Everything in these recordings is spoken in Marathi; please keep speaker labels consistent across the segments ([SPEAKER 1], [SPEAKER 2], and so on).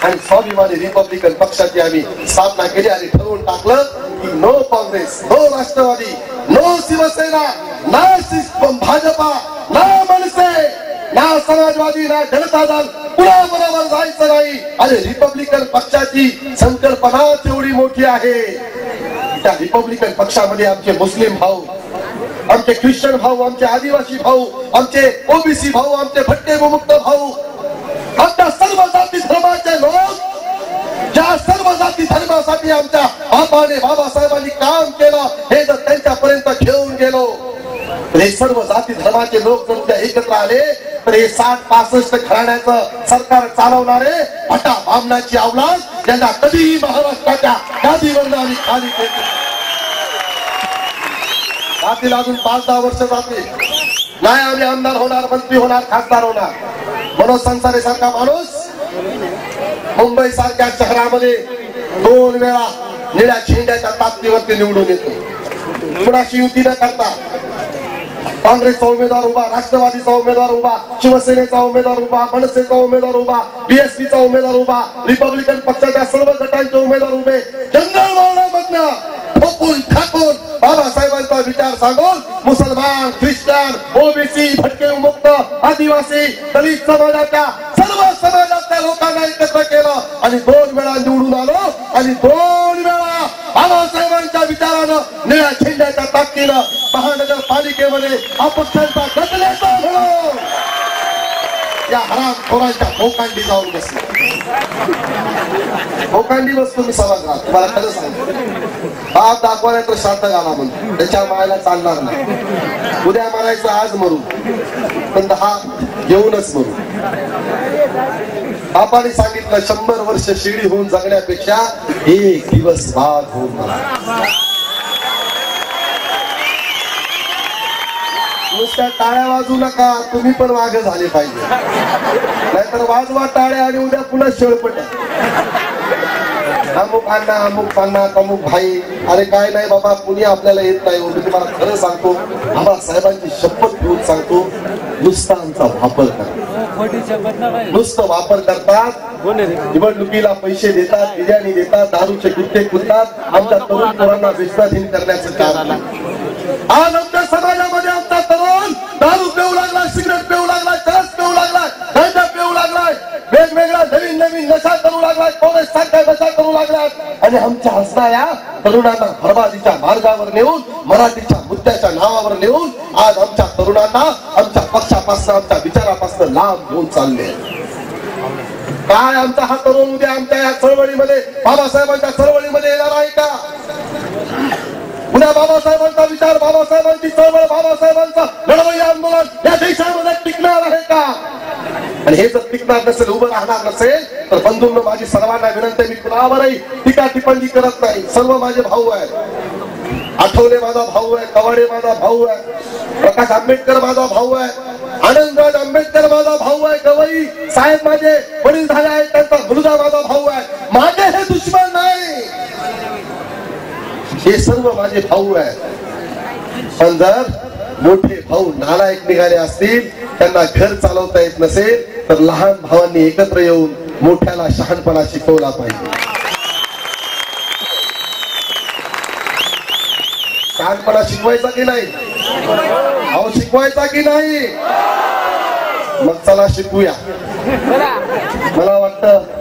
[SPEAKER 1] आणि स्वाभिमानी रिपब्लिकन पक्षाची आम्ही स्थापना केली आणि ठरवून टाकलं की no Congress, no Rashtrawadi, no Shivsena, ना भाजपा, ना मनसे, ना समाजवादी, ना जनता दल, कुणाबरोबर जायचं नाही. आणि रिपब्लिकन पक्षाची संकल्पना तेवढी मोठी आहे. त्या रिपब्लिकन पक्षामध्ये आमचे मुस्लिम भाऊ, आमचे ख्रिश्चन भाऊ, आमचे आदिवासी भाऊ, आमचे ओबीसी भाऊ, आमचे भटके विमुक्त भाऊ, आमच्या सर्व जाती धर्माचे लोक, ज्या सर्व जाती धर्मासाठी आमच्या बाबासाहेबांनी काम केलं, हे जर त्यांच्यापर्यंत घेऊन गेलो तर हे सर्व जाती धर्माचे लोक जर उद्या एकत्र आले तर हे 60-65 घराण्याचं सरकार चालवणारे भटा बामणाची अवलाद ज्यांना कधीही महाराष्ट्राच्या गादीवर आम्ही खाली ठेवतो. जातील अजून 5-10 वर्ष जातील, नाही आम्ही आमदार होणार, मंत्री होणार, खासदार होणार. मनोज संसारे सारखा माणूस मुंबई सारख्या शहरामध्ये 2 वेळा निळ्या झेंड्याच्या ताकदीवरती निवडून येतो. कुणाशी युती न करता काँग्रेसचा उमेदवार उभा, राष्ट्रवादीचा उमेदवार उभा, शिवसेनेचा उमेदवार उभा, मनसेचा उमेदवार उभा, बीएसपीचा उमेदवार उभा, रिपब्लिकन पक्षाच्या सर्व गटांचे उमेदवार उभे, जंगल वावडामधनं ठोकून ठाकून बाबासाहेबांचा विचार सांगून मुसलमान, ख्रिश्चन, ओबीसी, भटके विमुक्त, आदिवासी, दलित समाजाच्या सर्व समाजातल्या लोकांना एकत्र केलं आणि 2 वेळा निवडून आलो आणि 2 वेळा बाबासाहेबांच्या विचारानं निळ्या झेंड्याच्या ताकदीनं महानगरपालिकेमध्ये अपक्षांचा गटनेता म्हणून या हरामखोरांच्या भोकांडी जाऊन बसलो. भोकांडी बसतो मी सभागृहात. तुम्हाला खरं सांगतो, हात दाखवायला तर श्राद्ध घाला म्हणतो, त्याच्या मायाला चालणार नाही. उद्या मारायचं आज मरू, पण 10 घेऊनच मरू. बापाने सांगितलं 100 वर्ष शिडी होऊन जगण्यापेक्षा 1 दिवस वाघ होऊन मला. नुसत्या टाळ्या वाजू नका, तुम्ही पण वाघ झाले पाहिजे. नाहीतर वाजवा टाळ्या आणि उद्या पुन्हा शेळपट. अमुक अण्णा, अमुक पान्ना, अमुक भाई, अरे काय नाही बाबा, कुणी आपल्याला येत नाही. मी तुम्हाला खरं सांगतो, बाबासाहेबांची शपथ घेऊन सांगतो, नुसता आमचा वापर करतात, नुसतं वापर करतात. निवडणुकीला पैसे देतात, बिर्याणी देतात, दारूचे गुत्ते कुदतात, आमच्या तरुण पोरांना विश्वासहीन करण्याचं कारण. आज आमच्या समाजामध्ये आमचा तरुण दारू पिऊ लागला, सिगरेट पिऊ लागला, चरस पिऊ लागलाय, गांजा पिऊ लागलाय, वेगवेगळ्या नवीन नवीन नशा करू लागलाय, काँग्रेस सारख्या नशा करू लागलात. आणि आमच्या हसणाऱ्या तरुणांना बरबादीच्या मार्गावर नेऊन, मराठीच्या मुद्द्याच्या नावावर नेऊन आज आमच्या तरुणांना आमच्या पक्षापासून, आमच्या विचारापासून लांब घेऊन चालले. काय आमचा हा तरुण उद्या आमच्या या चळवळीमध्ये, बाबासाहेबांच्या चळवळीमध्ये येणार आहे का? उद्या बाबासाहेबांचा विचार, बाबासाहेबांची चळवळ, बाबासाहेबांचा लढवई आंदोलन या देशामध्ये टिकणार आहे का? आणि हे जर टिकणार नसेल, उभं राहणार नसेल, तर बंधूंनो माझी सर्वांना विनंती, मी कुणावरही टीका टिप्पणी करत नाही. सर्व माझे भाऊ आहेत. आठवले माझा भाऊ आहे, कवाडे माझा भाऊ आहे, प्रकाश आंबेडकर माझा भाऊ आहे, आनंदराज आंबेडकर माझा भाऊ आहे, गवई साहेब माझे वडील झाले आहेत, त्यांचा मुलगा माझा भाऊ आहे. माझे हे दुश्मन नाही, हे सर्व माझे भाऊ आहेत. पण जर मोठे भाऊ नालायक निघाले असतील, त्यांना घर चालवता येत नसेल, तर लहान भावांनी एकत्र येऊन मोठ्याला शहाणपणा शिकवला पाहिजे. शहाणपणा शिकवायचा की नाही? अहो शिकवायचा की नाही? मग चला शिकूया. मला वाटतं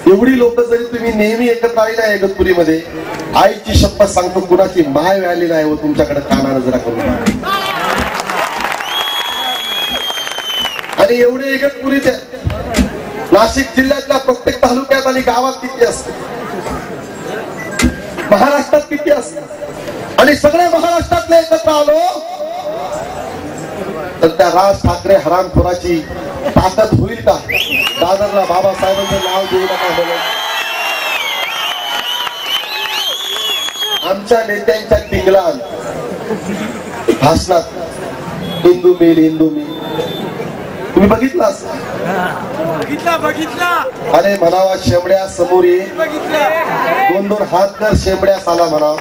[SPEAKER 1] एवढी लोक जरी तुम्ही नेहमी एकत्र आली ना इगतपुरीमध्ये, आईची शपथ सांगतो, कुणाची माय व्याली नाही हो तुमच्याकडे कानानं जरा करून. आणि एवढे इगतपुरीचे नाशिक जिल्ह्यातल्या प्रत्येक तालुक्यात आणि गावात किती असते, महाराष्ट्रात किती असते, आणि सगळे महाराष्ट्रातले एकत्र आलो तर त्या राज ठाकरे हरामखोराची ताकद होईल का? दादरला बाबासाहेबांचं नाव देऊ नका म्हणून आमच्या नेत्यांच्या टिंगलान भाषणात हिंदू मिल, हिंदू मिल तुम्ही बघितला? अरे म्हणावा शेंबड्या समोर ये, 2-2 हात कर शेंबड्या साला म्हणाव.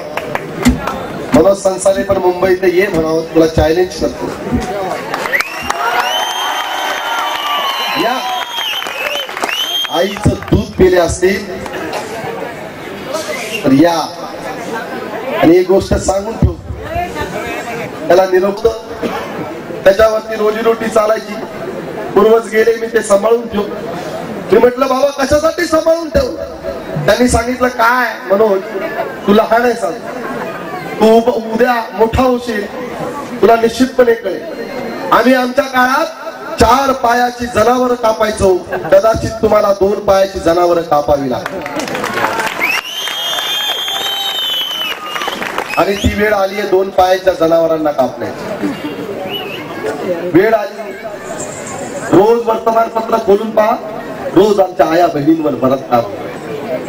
[SPEAKER 1] मनोज संसारे पण मुंबईत ये म्हणावं, तुला चॅलेंज करतो. या आईचं दूध पिले असतील तर या आणि एक गोष्ट सांगून ठेव, त्याला निरोप त्याच्यावरती रोजीरोटी चालायची. पूर्वज गेले, मी ते सांभाळून ठेव. मी म्हटलं बाबा कशासाठी सांभाळून ठेव? त्यांनी सांगितलं काय मनोज, तू लहान आहे, सांग तू उद्या मोठा होशील, तुला निश्चितपणे कळेल. आम्ही आमच्या काळात 4 पायाची जनावर कापायचो, कदाचित तुम्हाला 2 पायाची जनावर कापावी लागते. आणि ती वेळ आली आहे 2 पायाच्या जनावरांना कापण्याची वेळ आली. रोज वर्तमानपत्र खोलून पहा, रोज आमच्या आया बहिणींवर बलात्कार.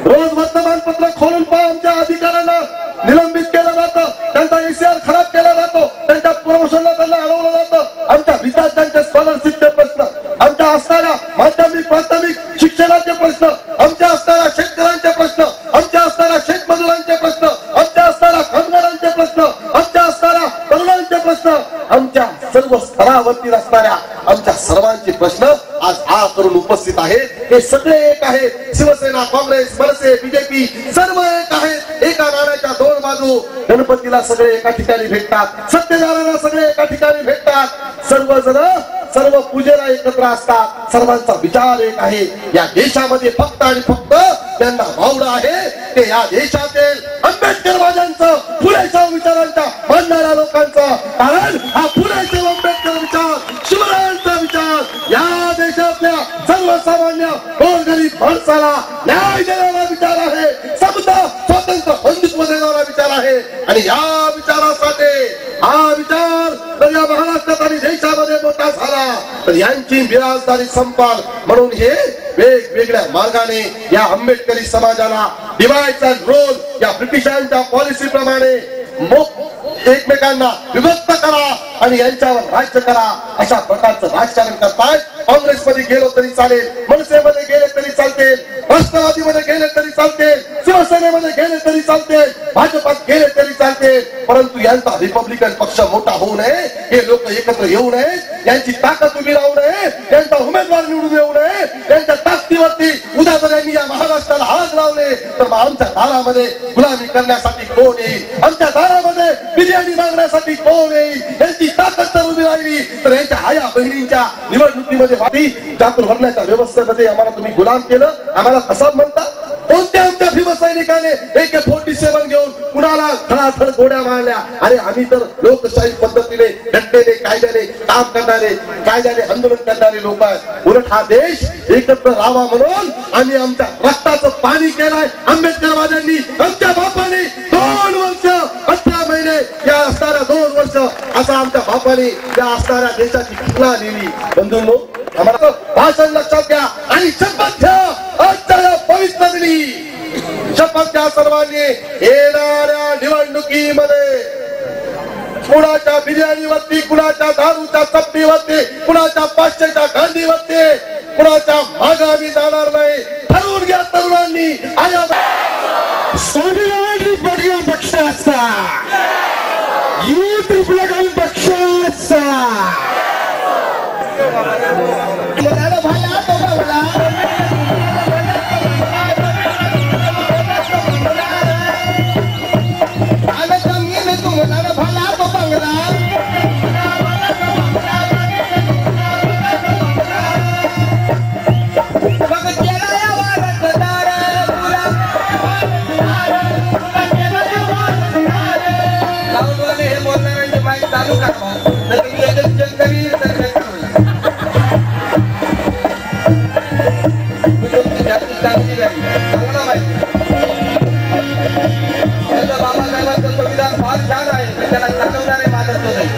[SPEAKER 1] रोज वर्तमानपत्र खोलून पहा, आमच्या अधिकाऱ्यांना निलंबित केलं जातं, त्यांचा एसीआर खराब केला जातो, त्यांच्या प्रमोशनला त्यांना अडवलं जातं. आमच्या विद्यार्थ्यांचे स्कॉलरशिपचे प्रश्न, आमच्या असणाऱ्या माध्यमिक प्राथमिक शिक्षणाचे प्रश्न, आमच्या असणाऱ्या शेतकऱ्यांचे प्रश्न, आमच्या असणाऱ्या शेतमजुरांचे प्रश्न, आमच्या असणाऱ्या कामगारांचे प्रश्न, आमच्या असणाऱ्या तरुणांचे प्रश्न, आमच्या सर्व स्तरावरती असणाऱ्या आमच्या सर्वांचे प्रश्न आज आ करून उपस्थित आहेत. हे सगळे एक आहेत. शिवसेना, काँग्रेस, मनसे, बीजेपी सर्व एक आहेत. एका नाण्याच्या 2 बाजू. गणपतीला सगळे एका ठिकाणी भेटतात, सत्यनारायणाला सगळे एका ठिकाणी भेटतात. सर्वजण सर्व पूजेला एकत्र असतात. सर्वांचा विचार एक आहे. या देशामध्ये फक्त आणि फक्त त्यांना वावडं आहे ते या देशातील आंबेडकरवाद्यांचं, फुलेच्या विचारांच्या मानणाऱ्या लोकांचं. कारण हा फुलेचे आंबेडकर विचार, शिवरायांचा विचार या देशातल्या सर्वसामान्य गोरगरीब माणसाला न्याय देणारा विचार आहे. समता, स्वातंत्र्य, बंधुत्व देणारा विचार आहे. आणि या विचारासाठी हा विचार जर या महाराष्ट्रात आणि देशामध्ये मोठा झाला तर यांची बिराजदारी संपाल. म्हणून हे वेगवेगळ्या मार्गाने या आंबेडकरी समाजाला डिवाइड अँड रोल या ब्रिटिशांच्या पॉलिसी प्रमाणे एकमेकांना विभक्त करा आणि यांच्यावर राज्य करा अशा प्रकारचं राजकारण करतायत. काँग्रेसमध्ये गेलो तरी चालेल, मनसेमध्ये गेले तरी चालते, राष्ट्रवादीमध्ये गेले तरी चालते, शिवसेनेमध्ये गेले तरी चालते, भाजपात गेले तरी चालते. परंतु यांचा रिपब्लिकन पक्ष मोठा होऊ नये, हे लोक एकत्र येऊ नये, यांची ताकद उभी राहू नये, यांचा उमेदवार निवडून येऊ नये. यांच्या ताकदीवरती उद्या जर यांनी या महाराष्ट्राला हात लावले तर आमच्या दारामध्ये गुलामी करण्यासाठी कोण येईल? आमच्या दारामध्ये बिर्याणी मागण्यासाठी कोण येईल? यांची ताकद जर उभी राहिली तर यांच्या आया बहिणींच्या निवडणुकीमध्ये वाटी चातुर भरण्याच्या व्यवस्थेमध्ये आम्हाला तुम्ही गुलाम केलं. आम्हाला कसा म्हणता? कोणत्या आमच्या भीमसैनिकाने AK-47 घेऊन कुणाला खडाखड गोड्या मारल्या? अरे आम्ही तर लोकशाही पद्धतीने घटनेने कायद्याने काम करणारे, कायद्याने आंदोलन करणारे लोक आहेत. उलट हा देश एकत्र राहावा म्हणून आम्ही आमच्या रक्ताचं पाणी केलंय. आंबेडकरवाद्यांनी, आमच्या बापाने 2 वर्ष 18 महिने या असणाऱ्या 2 वर्ष असा आमच्या बापाने या असणाऱ्या देशाची घटना लिहिली. बंधूंनो, आम्हाला भाषण लक्षात घ्या आणि शपथ घ्या. आजच्या या पवित्र दिनी शपथ घ्या सर्वांनी. येणाऱ्या निवडणुकीमध्ये कुणाच्या बिर्याणीवरती, कुणाच्या दारूच्या चपटीवरती, कुणाच्या 500च्या गांधीवरती, कुणाच्या मागे आम्ही जाणार नाही. ठरवून घ्या तरुणांनी.
[SPEAKER 2] स्वाभिमानी पक्षाचा, युथ रिपब्लिकन पक्षाचा
[SPEAKER 3] बाबासाहेबांचं संविधान फार छान आहे, पण त्याला चालवणारे मानत नाही.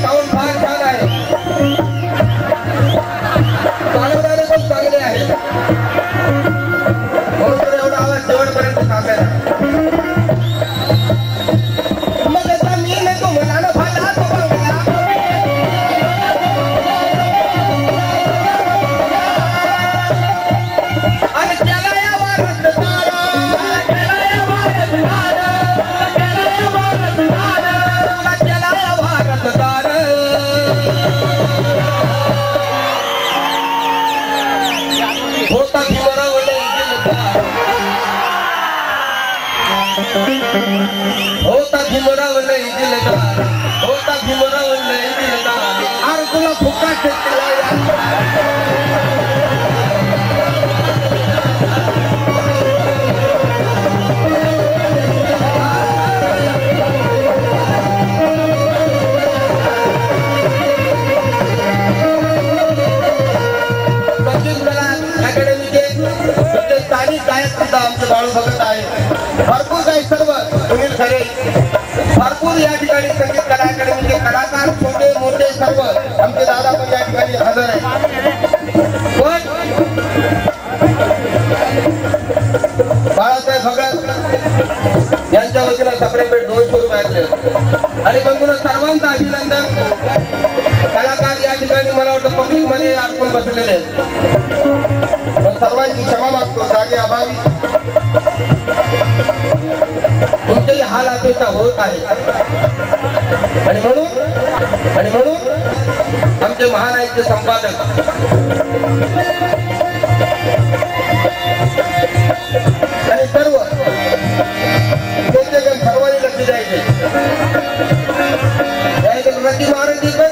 [SPEAKER 3] साऊंड फार छान आहे, चालवणारे पण चांगले आहे. म्हणून एवढा आवाज शेवटपर्यंत सांगायला. होता भीमराव नाही दिलं का होता भीमराव नाही दिलं का अरे तुला फुकट स्थानिक गायक सुद्धा आमचे बाळू भगत आहे भरपूर काही सर्व सुनील खरे भरपूर या ठिकाणी संगीत कला अकॅडमीचे कलाकार छोटे मोठे सर्व आमचे दादा पण या ठिकाणी हजर आहे पण बाळासाहेब भगत यांच्या वतीनं सेपरेट 200 रुपये आणि बंधूंनो सर्वांचं अभिनंदन कलाकार या ठिकाणी मला वाटतं पब्लिक मध्ये आपण बसलेले आहेत सर्वांची क्षमा मागतो जागे अभावी तुमचेही हाल अपेक्षा होत आहे आणि म्हणून आमचे महानायकचे संपादक आणि सर्व सर्वांनी लक्ष द्यायचे रती महाराज